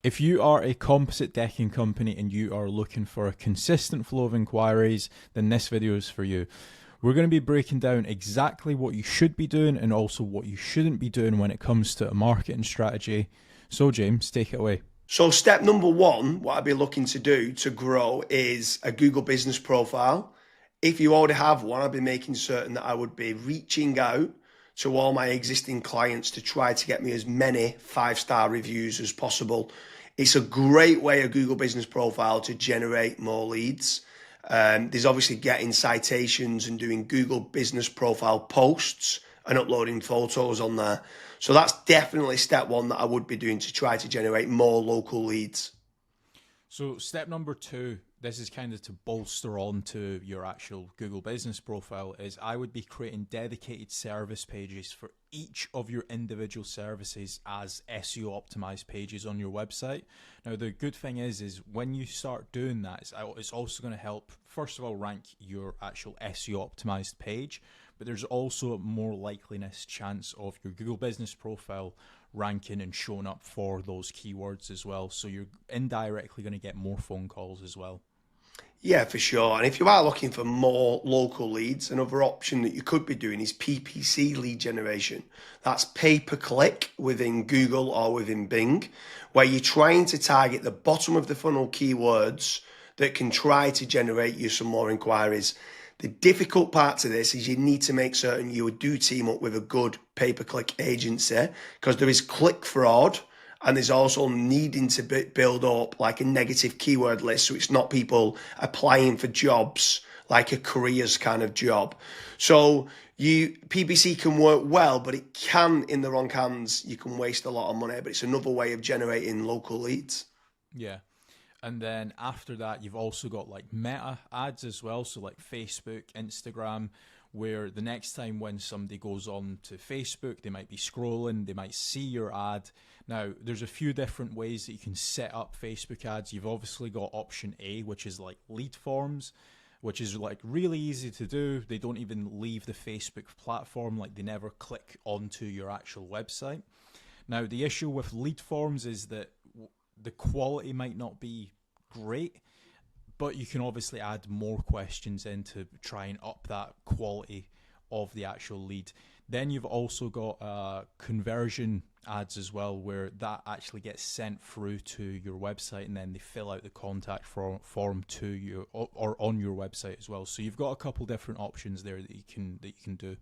If you are a composite decking company and you are looking for a consistent flow of inquiries, then this video is for you. We're going to be breaking down exactly what you should be doing and also what you shouldn't be doing when it comes to a marketing strategy. So James, take it away. So step number one, what I'd be looking to do to grow is a Google business profile. If you already have one, I'd be making certain that I would be reaching out to all my existing clients to try to get me as many 5-star reviews as possible. It's a great way, a Google business profile, to generate more leads. There's obviously getting citations and doing Google business profile posts and uploading photos on there. So that's definitely step one that I would be doing to try to generate more local leads. So step number two, this is kind of to bolster on to your actual Google business profile, is I would be creating dedicated service pages for each of your individual services as SEO optimized pages on your website. Now, the good thing is when you start doing that, it's also going to help, first of all, rank your actual SEO optimized page, but there's also a more likeliness chance of your Google business profile ranking and showing up for those keywords as well. So you're indirectly going to get more phone calls as well. Yeah, for sure. And if you are looking for more local leads, another option that you could be doing is PPC lead generation. That's pay per click within Google or within Bing, where you're trying to target the bottom of the funnel keywords that can try to generate you some more inquiries. The difficult part to this is you need to make certain you do team up with a good pay-per-click agency, because there is click fraud and there's also needing to build up like a negative keyword list, so it's not people applying for jobs like a careers kind of job. So PPC can work well, but it can, in the wrong hands, you can waste a lot of money, but it's another way of generating local leads. Yeah. And then after that, you've also got like meta ads as well. So like Facebook, Instagram, where the next time when somebody goes on to Facebook, they might be scrolling, they might see your ad. Now, there's a few different ways that you can set up Facebook ads. You've obviously got option A, which is like lead forms, which is like really easy to do. They don't even leave the Facebook platform, like they never click onto your actual website. Now, the issue with lead forms is that the quality might not be great, but you can obviously add more questions in to try and up that quality of the actual lead. Then you've also got conversion ads as well, where that actually gets sent through to your website and then they fill out the contact form to you or on your website as well. So you've got a couple different options there that you can do.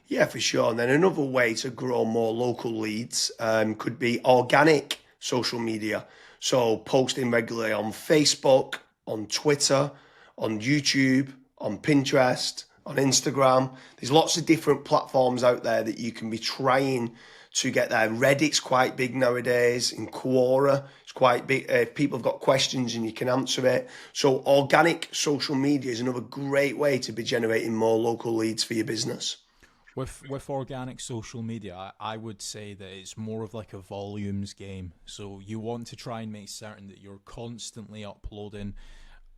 Yeah, for sure. And then another way to grow more local leads could be organic social media. So posting regularly on Facebook, on Twitter, on YouTube, on Pinterest, on Instagram. There's lots of different platforms out there that you can be trying to get there. Reddit's quite big nowadays. In Quora, it's quite big. If people have got questions and you can answer it. So organic social media is another great way to be generating more local leads for your business. With organic social media, I would say that it's more of like a volumes game. So you want to try and make certain that you're constantly uploading,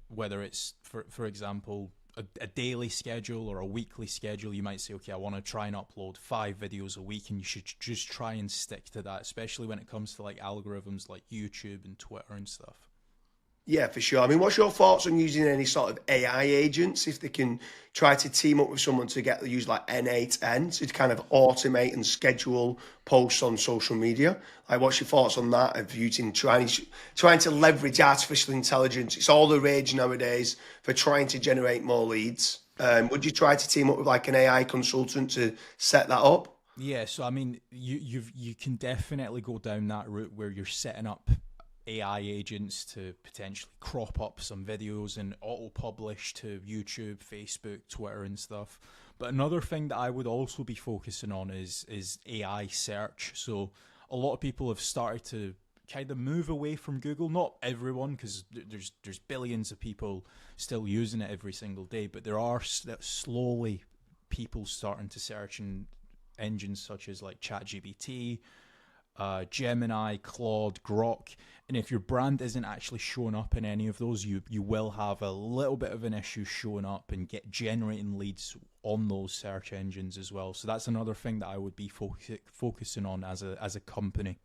whether it's, for example, a daily schedule or a weekly schedule. You might say, okay, I want to try and upload 5 videos a week, and you should just try and stick to that, especially when it comes to like algorithms like YouTube and Twitter and stuff. Yeah, for sure. I mean, what's your thoughts on using any sort of AI agents, if they can try to team up with someone to use like N8N to kind of automate and schedule posts on social media? Like, what's your thoughts on that, of using trying to leverage artificial intelligence? It's all the rage nowadays for trying to generate more leads. Would you try to team up with like an AI consultant to set that up? Yeah, so I mean, you can definitely go down that route where you're setting up AI agents to potentially crop up some videos and auto-publish to YouTube, Facebook, Twitter and stuff. But another thing that I would also be focusing on is AI search. So a lot of people have started to kind of move away from Google. Not everyone, because there's billions of people still using it every single day, but there are slowly people starting to search in engines such as like ChatGPT, Gemini, Claude, Grok. And if your brand isn't actually showing up in any of those, you will have a little bit of an issue showing up and generating leads on those search engines as well. So that's another thing that I would be focusing on as a company.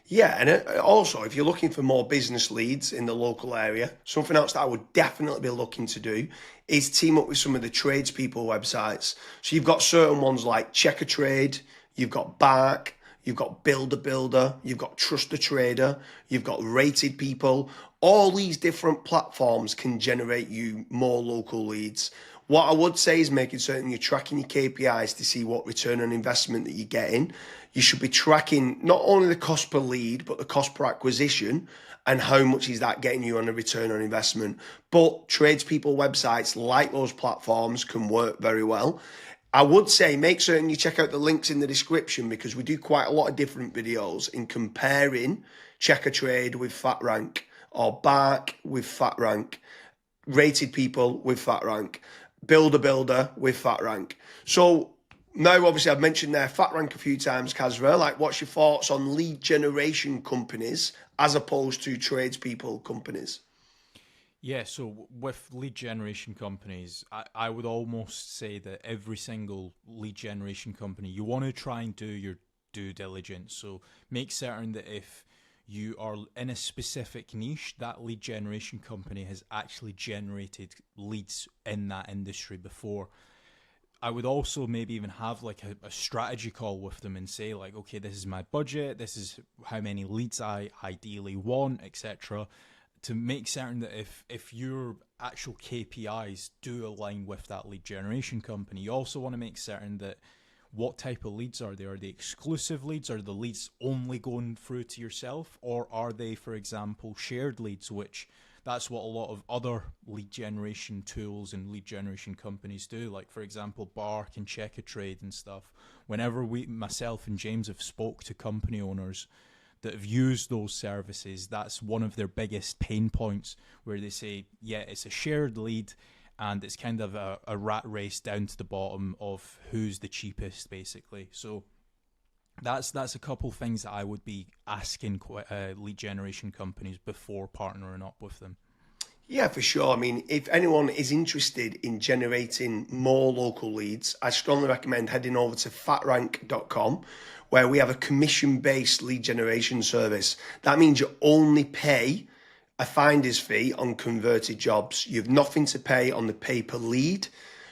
Yeah, and also if you're looking for more business leads in the local area, something else that I would definitely be looking to do is team up with some of the tradespeople websites. So you've got certain ones like Check a Trade, you've got Bark, you've got Builder Builder, you've got Trust a Trader, you've got Rated People. All these different platforms can generate you more local leads. What I would say is making certain you're tracking your KPIs to see what return on investment that you're getting. You should be tracking not only the cost per lead, but the cost per acquisition and how much is that getting you on a return on investment. But tradespeople websites like those platforms can work very well. I would say make certain you check out the links in the description because we do quite a lot of different videos in comparing Check a Trade with FatRank or Bark with FatRank, Rated People with FatRank, Builder Builder with FatRank. So now, obviously, I've mentioned there FatRank a few times, Kazra. Like, what's your thoughts on lead generation companies as opposed to tradespeople companies? Yeah, so with lead generation companies, I would almost say that every single lead generation company, you want to try and do your due diligence. So make certain that if you are in a specific niche, that lead generation company has actually generated leads in that industry before. I would also maybe even have like a strategy call with them and say like, okay, this is my budget, this is how many leads I ideally want, etc. To make certain that if your actual KPIs do align with that lead generation company, you also want to make certain that what type of leads are they? Are they exclusive leads? Are the leads only going through to yourself? Or are they, for example, shared leads, which that's what a lot of other lead generation tools and lead generation companies do. Like, for example, Bark and Check a Trade and stuff. Whenever myself and James have spoke to company owners that have used those services, that's one of their biggest pain points where they say, yeah, it's a shared lead and it's kind of a rat race down to the bottom of who's the cheapest, basically. So that's a couple things that I would be asking lead generation companies before partnering up with them. Yeah, for sure. I mean, if anyone is interested in generating more local leads, I strongly recommend heading over to fatrank.com, where we have a commission-based lead generation service. That means you only pay a finder's fee on converted jobs. You have nothing to pay on the pay per lead.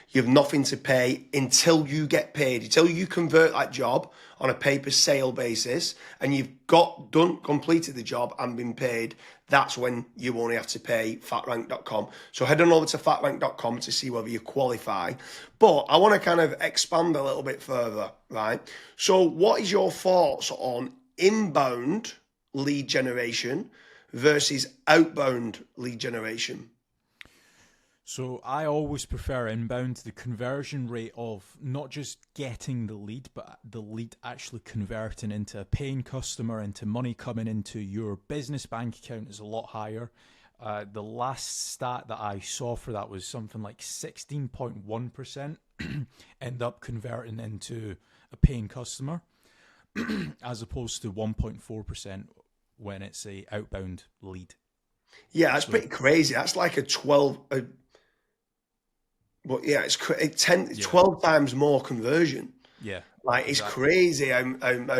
You have nothing to pay until you get paid, until you convert that job on a pay per sale basis and you've completed the job and been paid. That's when you only have to pay fatrank.com. So head on over to fatrank.com to see whether you qualify. But I want to kind of expand a little bit further, right? So what is your thoughts on inbound lead generation versus outbound lead generation? So I always prefer inbound. The conversion rate of not just getting the lead, but the lead actually converting into a paying customer, into money coming into your business bank account is a lot higher. The last stat that I saw for that was something like 16.1% end up converting into a paying customer as opposed to 1.4% when it's a outbound lead. Yeah, that's pretty crazy. That's like a 12... But yeah, it's 12 times more conversion. Yeah. Like, it's crazy how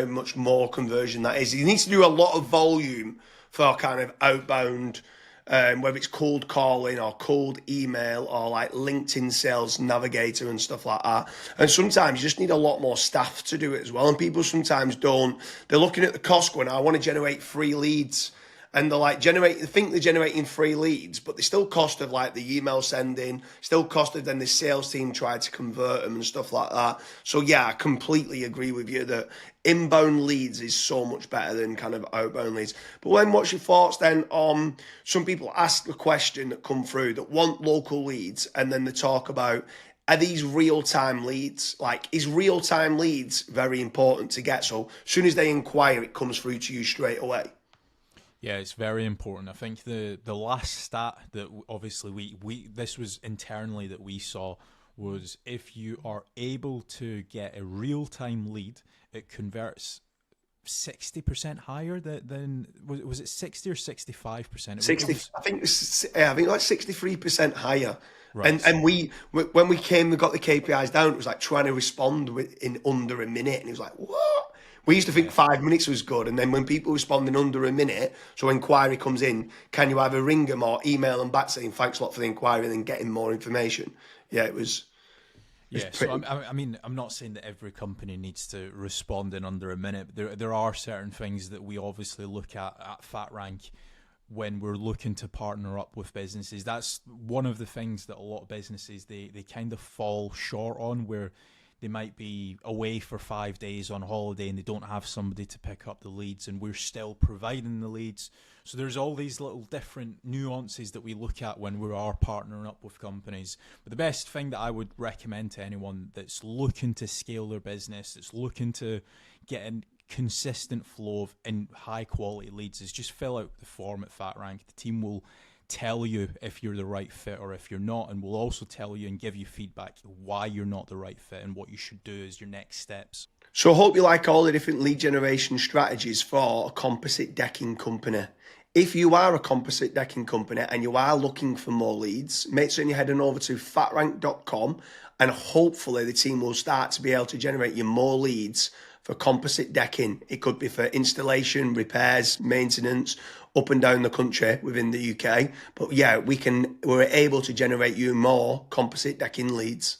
much more conversion that is. You need to do a lot of volume for kind of outbound, whether it's cold calling or cold email or like LinkedIn Sales Navigator and stuff like that. And sometimes you just need a lot more staff to do it as well. And people sometimes don't. They're looking at the cost going, I want to generate 3 leads. And they're like they think they're generating 3 leads, but they still cost of like the email sending, still cost of then the sales team tried to convert them and stuff like that. So yeah, I completely agree with you that inbound leads is so much better than kind of outbound leads. But then what's your thoughts then on some people ask the question that come through that want local leads and then they talk about, are these real-time leads? Like, is real-time leads very important to get? So as soon as they inquire, it comes through to you straight away. Yeah, it's very important. I think the last stat that obviously we this was internally that we saw was if you are able to get a real-time lead, it converts 60% higher than was it 60 or 65%? 60, I think like 63% higher. Right. And we when we got the KPIs down, it was like trying to respond in under a minute, and it was like, what? We used to think Yeah. 5 minutes was good, and then when people respond in under a minute, so inquiry comes in, can you either ring them or email them back saying thanks a lot for the inquiry and then getting more information? Yeah, it was Yeah, so pretty. I mean, I'm not saying that every company needs to respond in under a minute, but there are certain things that we obviously look at FatRank when we're looking to partner up with businesses. That's one of the things that a lot of businesses they kind of fall short on, where they might be away for 5 days on holiday and they don't have somebody to pick up the leads, and we're still providing the leads. So there's all these little different nuances that we look at when we are partnering up with companies. But the best thing that I would recommend to anyone that's looking to scale their business, that's looking to get a consistent flow of in high quality leads, is just fill out the form at FatRank. The team will tell you if you're the right fit or if you're not, and we'll also tell you and give you feedback why you're not the right fit and what you should do as your next steps. So I hope you like all the different lead generation strategies for a composite decking company. If you are a composite decking company and you are looking for more leads, make sure you're heading over to fatrank.com, and hopefully the team will start to be able to generate you more leads for composite decking. It could be for installation, repairs, maintenance, up and down the country within the UK. But yeah, we're able to generate you more composite decking leads.